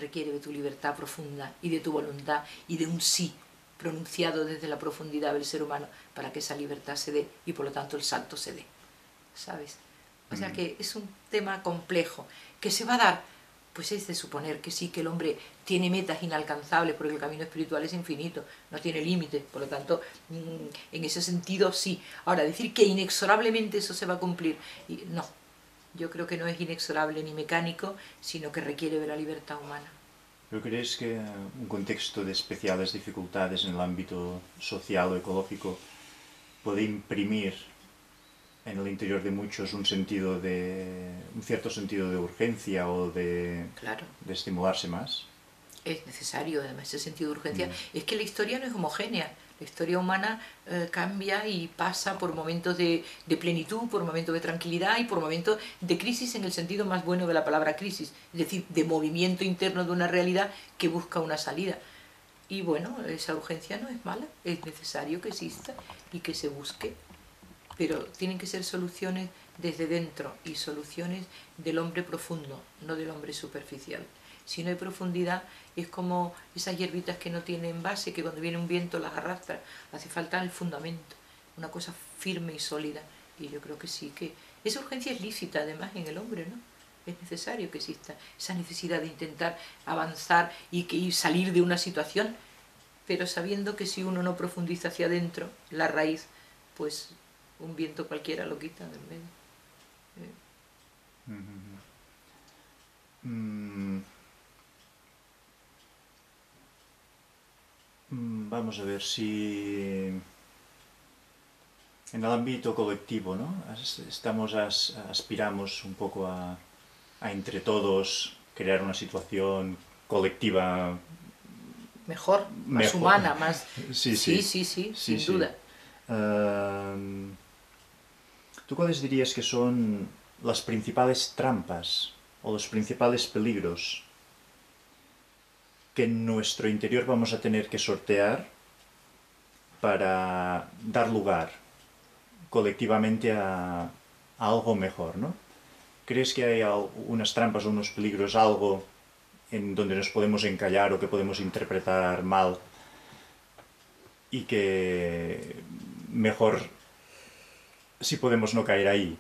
requiere de tu libertad profunda y de tu voluntad y de un sí pronunciado desde la profundidad del ser humano para que esa libertad se dé y por lo tanto el salto se dé, ¿sabes? O sea que es un tema complejo que se va a dar, pues es de suponer que sí, que el hombre tiene metas inalcanzables porque el camino espiritual es infinito, no tiene límites, por lo tanto en ese sentido sí. Ahora, decir que inexorablemente eso se va a cumplir, no, yo creo que no es inexorable ni mecánico, sino que requiere de la libertad humana. ¿Pero crees que un contexto de especiales dificultades en el ámbito social o ecológico puede imprimir en el interior de muchos un cierto sentido de urgencia o Claro. de estimularse más? Es necesario, además, ese sentido de urgencia. Es que la historia no es homogénea. La historia humana cambia y pasa por momentos de plenitud, por momentos de tranquilidad y por momentos de crisis en el sentido más bueno de la palabra crisis, es decir, de movimiento interno de una realidad que busca una salida. Y bueno, esa urgencia no es mala, es necesario que exista y que se busque, pero tienen que ser soluciones desde dentro y soluciones del hombre profundo, no del hombre superficial. Si no hay profundidad, es como esas hierbitas que no tienen base, que cuando viene un viento las arrastra. Hace falta el fundamento, una cosa firme y sólida. Y yo creo que sí, que esa urgencia es lícita además en el hombre, ¿no? Es necesario que exista esa necesidad de intentar avanzar y salir de una situación, pero sabiendo que si uno no profundiza hacia adentro, la raíz, pues un viento cualquiera lo quita del medio. Vamos a ver si en el ámbito colectivo, ¿no? Aspiramos un poco a entre todos crear una situación colectiva Mejor, más mejor. humana, más... Sí, Sí, sí. sí, sí, Sí, sin sí. duda. ¿Tú cuáles dirías que son las principales trampas o los principales peligros que en nuestro interior vamos a tener que sortear para dar lugar colectivamente a algo mejor, ¿no? ¿Crees que hay unas trampas o unos peligros, algo en donde nos podemos encallar o que podemos interpretar mal y que mejor si podemos no caer ahí?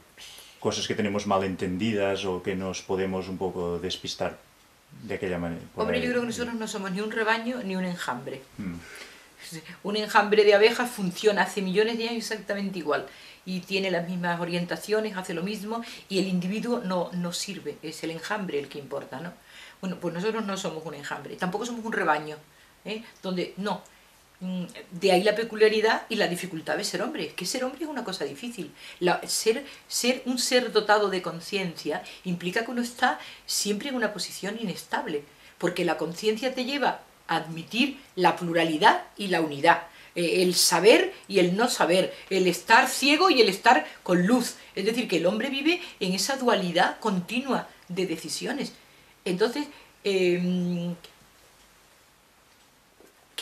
Cosas que tenemos mal entendidas o que nos podemos un poco despistar de aquella manera. Hombre, yo creo que nosotros no somos ni un rebaño ni un enjambre. Un enjambre de abejas funciona hace millones de años exactamente igual y tiene las mismas orientaciones, hace lo mismo y el individuo no sirve, es el enjambre el que importa, ¿no? Bueno, pues nosotros no somos un enjambre, tampoco somos un rebaño, donde no. De ahí la peculiaridad y la dificultad de ser hombre. Es que ser hombre es una cosa difícil. Ser un ser dotado de conciencia implica que uno está siempre en una posición inestable, porque la conciencia te lleva a admitir la pluralidad y la unidad, el saber y el no saber, el estar ciego y el estar con luz. Es decir, que el hombre vive en esa dualidad continua de decisiones. Entonces, ¿qué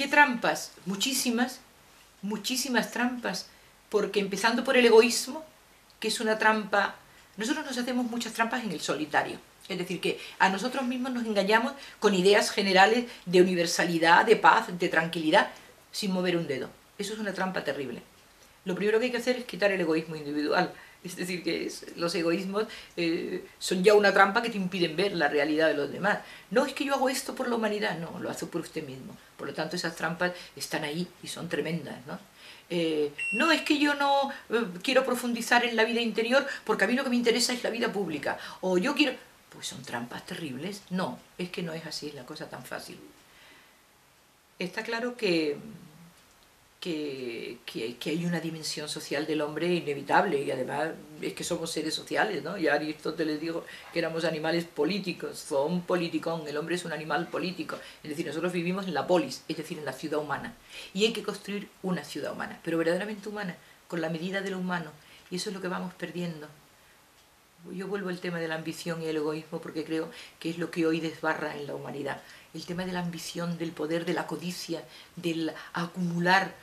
trampas? Muchísimas, muchísimas trampas, porque empezando por el egoísmo, que es una trampa... Nosotros nos hacemos muchas trampas en el solitario, es decir, que a nosotros mismos nos engañamos con ideas generales de universalidad, de paz, de tranquilidad, sin mover un dedo. Eso es una trampa terrible. Lo primero que hay que hacer es quitar el egoísmo individual. Es decir, que los egoísmos son ya una trampa que te impiden ver la realidad de los demás. No es que yo hago esto por la humanidad, no, lo hace por usted mismo. Por lo tanto, esas trampas están ahí y son tremendas, ¿no? No es que yo no quiero profundizar en la vida interior porque a mí lo que me interesa es la vida pública. O yo quiero... Pues son trampas terribles. No, es que no es así, es la cosa tan fácil. Está claro que hay una dimensión social del hombre inevitable y además es que somos seres sociales, ¿no? Ya Aristóteles dijo que éramos animales políticos, son politicón, el hombre es un animal político, es decir, nosotros vivimos en la polis, es decir, en la ciudad humana, y hay que construir una ciudad humana, pero verdaderamente humana, con la medida de lo humano, y eso es lo que vamos perdiendo. Yo vuelvo al tema de la ambición y el egoísmo porque creo que es lo que hoy desbarra en la humanidad. El tema de la ambición, del poder, de la codicia, del acumular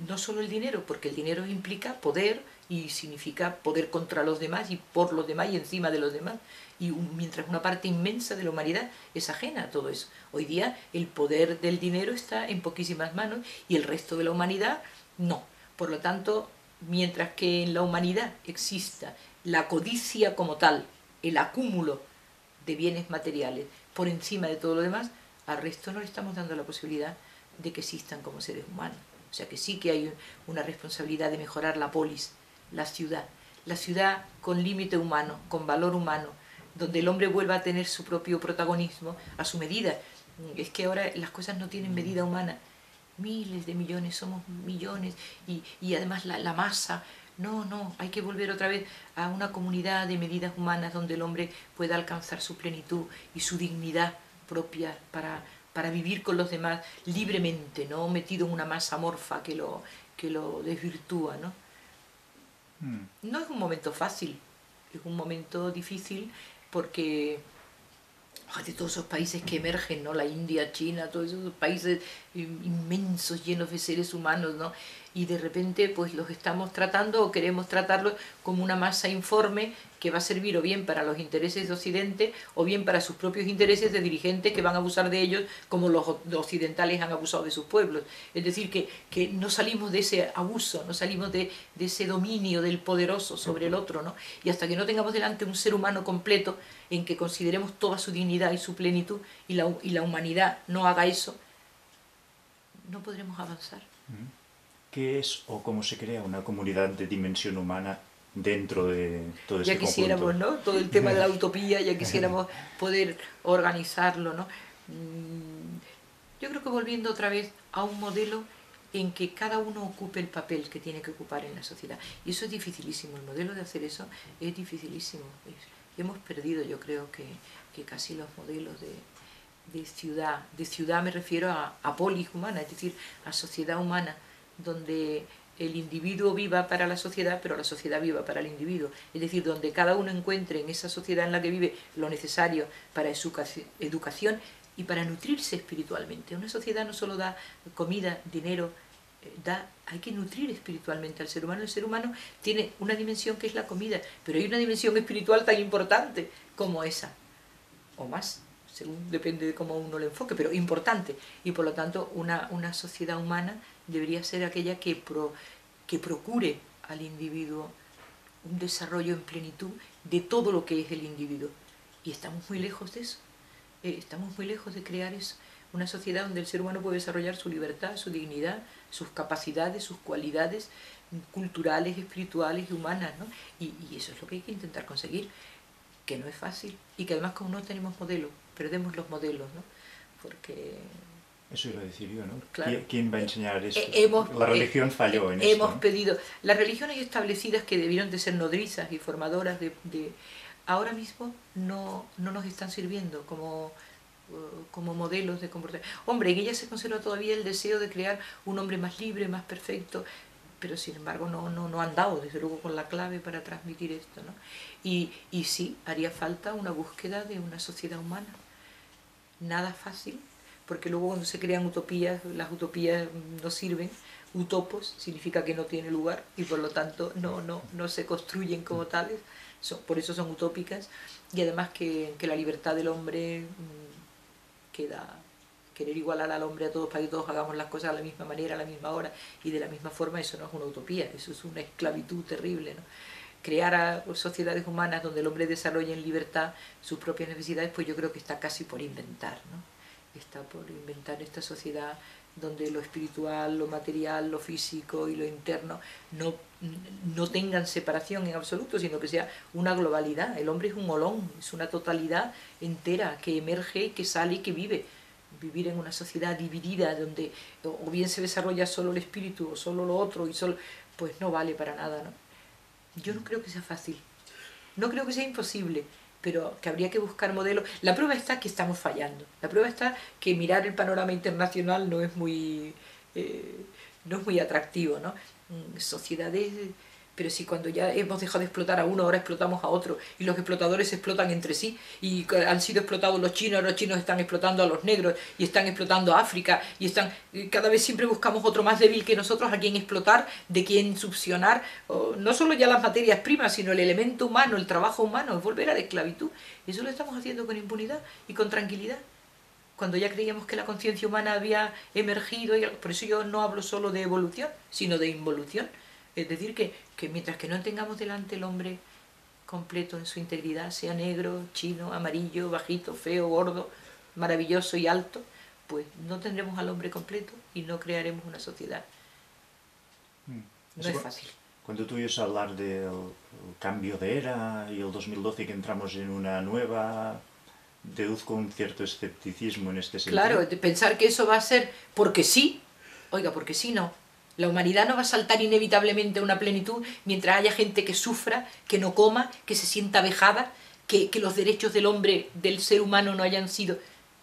no solo el dinero, porque el dinero implica poder, y significa poder contra los demás y por los demás y encima de los demás. Y mientras una parte inmensa de la humanidad es ajena a todo eso. Hoy día el poder del dinero está en poquísimas manos y el resto de la humanidad no. Por lo tanto, mientras que en la humanidad exista la codicia como tal, el acúmulo de bienes materiales por encima de todo lo demás, al resto no le estamos dando la posibilidad de que existan como seres humanos. O sea que sí que hay una responsabilidad de mejorar la polis, la ciudad con límite humano, con valor humano, donde el hombre vuelva a tener su propio protagonismo a su medida. Es que ahora las cosas no tienen medida humana. Miles de millones, somos millones, y además la masa. No, hay que volver otra vez a una comunidad de medidas humanas donde el hombre pueda alcanzar su plenitud y su dignidad propia para vivir con los demás libremente, no metido en una masa amorfa que lo desvirtúa, ¿no? No es un momento fácil, es un momento difícil porque de todos esos países que emergen, ¿no? La India, China, todos esos países inmensos, llenos de seres humanos, ¿no? Y de repente pues los estamos tratando o queremos tratarlos como una masa informe que va a servir o bien para los intereses de Occidente o bien para sus propios intereses de dirigentes que van a abusar de ellos como los occidentales han abusado de sus pueblos. Es decir, que no salimos de ese abuso, no salimos de ese dominio del poderoso sobre el otro, ¿no? Y hasta que no tengamos delante un ser humano completo en que consideremos toda su dignidad y su plenitud y la humanidad no haga eso, no podremos avanzar. ¿Qué es o cómo se crea una comunidad de dimensión humana dentro de todo este conjunto? Ya quisiéramos, ¿no? Todo el tema de la utopía, ya quisiéramos poder organizarlo, ¿no? Yo creo que volviendo otra vez a un modelo en que cada uno ocupe el papel que tiene que ocupar en la sociedad. Y eso es dificilísimo, el modelo de hacer eso es dificilísimo. Hemos perdido, yo creo que casi los modelos de ciudad me refiero a polis humana, es decir, a sociedad humana, donde el individuo viva para la sociedad, pero la sociedad viva para el individuo. Es decir, donde cada uno encuentre en esa sociedad en la que vive lo necesario para educación y para nutrirse espiritualmente. Una sociedad no solo da comida, dinero, hay que nutrir espiritualmente al ser humano. El ser humano tiene una dimensión que es la comida, pero hay una dimensión espiritual tan importante como esa, o más, según depende de cómo uno lo enfoque, pero importante. Y por lo tanto una sociedad humana debería ser aquella que procure al individuo un desarrollo en plenitud de todo lo que es el individuo. Y estamos muy lejos de eso. Estamos muy lejos de crear eso. Una sociedad donde el ser humano puede desarrollar su libertad, su dignidad, sus capacidades, sus cualidades culturales, espirituales y humanas, ¿no? Y eso es lo que hay que intentar conseguir, que no es fácil. Y que además como no tenemos modelos, perdemos los modelos, ¿no? Porque... Eso iba a decir yo, ¿no? Claro. ¿Quién va a enseñar esto? La religión falló en esto. Hemos pedido... Las religiones establecidas que debieron de ser nodrizas y formadoras ahora mismo no nos están sirviendo como modelos de comportamiento. Hombre, en ellas se conserva todavía el deseo de crear un hombre más libre, más perfecto, pero sin embargo no han dado, desde luego, con la clave para transmitir esto, ¿no? Y sí, haría falta una búsqueda de una sociedad humana. Nada fácil, porque luego cuando se crean utopías, las utopías no sirven. Utopos significa que no tiene lugar y por lo tanto no se construyen como tales, por eso son utópicas. Y además que la libertad del hombre querer igualar al hombre a todos para que todos hagamos las cosas de la misma manera, a la misma hora y de la misma forma, eso no es una utopía, eso es una esclavitud terrible, ¿no? Crear sociedades humanas donde el hombre desarrolle en libertad sus propias necesidades, pues yo creo que está casi por inventar, ¿no? Está por inventar esta sociedad donde lo espiritual, lo material, lo físico y lo interno no tengan separación en absoluto, sino que sea una globalidad. El hombre es un holón, es una totalidad entera que emerge, que sale y que vive. Vivir en una sociedad dividida donde o bien se desarrolla solo el espíritu o solo lo otro, pues no vale para nada, ¿no? Yo no creo que sea fácil, no creo que sea imposible, pero que habría que buscar modelos. La prueba está que estamos fallando. La prueba está que mirar el panorama internacional no es muy atractivo, ¿no? Sociedades Pero si cuando ya hemos dejado de explotar a uno, ahora explotamos a otro, y los explotadores se explotan entre sí, y han sido explotados los chinos están explotando a los negros, y están explotando a África, y cada vez siempre buscamos otro más débil que nosotros a quien explotar, de quien succionar, no solo ya las materias primas, sino el elemento humano, el trabajo humano, es volver a la esclavitud. Eso lo estamos haciendo con impunidad y con tranquilidad. Cuando ya creíamos que la conciencia humana había emergido, y por eso yo no hablo solo de evolución, sino de involución. Es decir, que mientras que no tengamos delante el hombre completo en su integridad, sea negro, chino, amarillo, bajito, feo, gordo, maravilloso y alto, pues no tendremos al hombre completo y no crearemos una sociedad. No es fácil. Cuando tú oyes hablar del cambio de era y el 2012 que entramos en una nueva, deduzco un cierto escepticismo en este sentido. Claro, de pensar que eso va a ser porque sí, oiga, porque sí no. La humanidad no va a saltar inevitablemente a una plenitud mientras haya gente que sufra, que no coma, que se sienta vejada, que los derechos del hombre, del ser humano no hayan sido...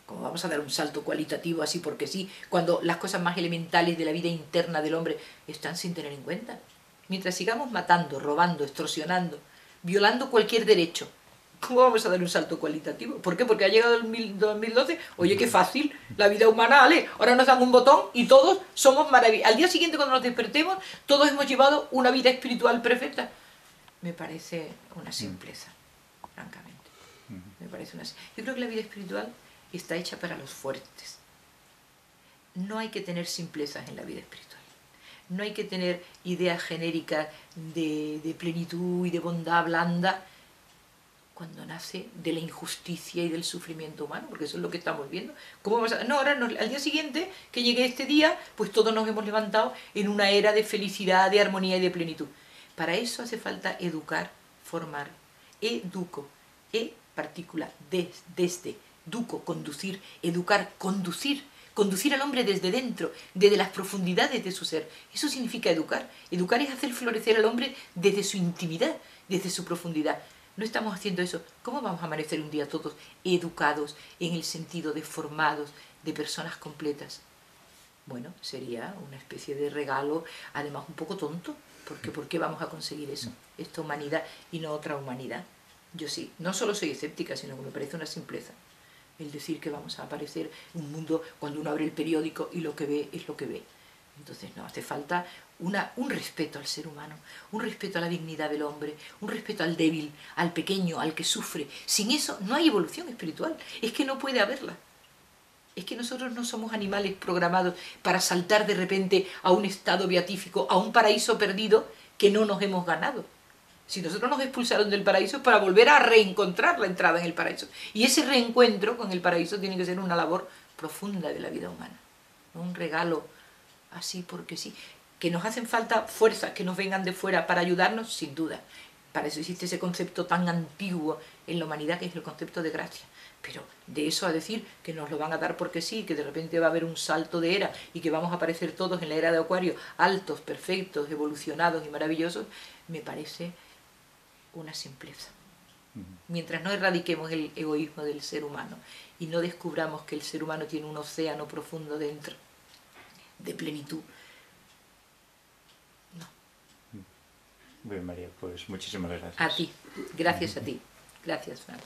¿Cómo vamos a dar un salto cualitativo así porque sí, cuando las cosas más elementales de la vida interna del hombre están sin tener en cuenta? Mientras sigamos matando, robando, extorsionando, violando cualquier derecho, ¿cómo vamos a dar un salto cualitativo? ¿Por qué? Porque ha llegado el 2012, oye, qué fácil, la vida humana, ale, ahora nos dan un botón y todos somos maravillosos. Al día siguiente cuando nos despertemos, todos hemos llevado una vida espiritual perfecta. Me parece una simpleza, francamente. Me parece una... Yo creo que la vida espiritual está hecha para los fuertes. No hay que tener simplezas en la vida espiritual. No hay que tener ideas genéricas de plenitud y de bondad blanda, cuando nace de la injusticia y del sufrimiento humano, porque eso es lo que estamos viendo. ¿Cómo vamos a...? No, ahora al día siguiente que llegue este día, pues todos nos hemos levantado en una era de felicidad, de armonía y de plenitud. Para eso hace falta educar, formar. Educo, partícula, desde, duco, conducir, educar, conducir al hombre desde dentro, desde las profundidades de su ser. Eso significa educar. Educar es hacer florecer al hombre desde su intimidad, desde su profundidad. No estamos haciendo eso. ¿Cómo vamos a amanecer un día todos educados en el sentido de formados, de personas completas? Bueno, sería una especie de regalo, además un poco tonto, porque ¿por qué vamos a conseguir eso? Esta humanidad y no otra humanidad. Yo sí, no solo soy escéptica, sino que me parece una simpleza el decir que vamos a aparecer un mundo cuando uno abre el periódico y lo que ve es lo que ve. Entonces no, hace falta un respeto al ser humano, un respeto a la dignidad del hombre, un respeto al débil, al pequeño, al que sufre. Sin eso no hay evolución espiritual, es que no puede haberla. Es que nosotros no somos animales programados para saltar de repente a un estado beatífico, a un paraíso perdido que no nos hemos ganado. Si nosotros nos expulsaron del paraíso es para volver a reencontrar la entrada en el paraíso. Y ese reencuentro con el paraíso tiene que ser una labor profunda de la vida humana, no un regalo así porque sí. Que nos hacen falta fuerzas que nos vengan de fuera para ayudarnos, sin duda. Para eso existe ese concepto tan antiguo en la humanidad que es el concepto de gracia. Pero de eso a decir que nos lo van a dar porque sí, que de repente va a haber un salto de era y que vamos a aparecer todos en la era de Acuario, altos, perfectos, evolucionados y maravillosos, me parece una simpleza. Mientras no erradiquemos el egoísmo del ser humano y no descubramos que el ser humano tiene un océano profundo dentro, de plenitud, no. Bien, María, pues muchísimas gracias. A ti, gracias a ti. Gracias, Fran.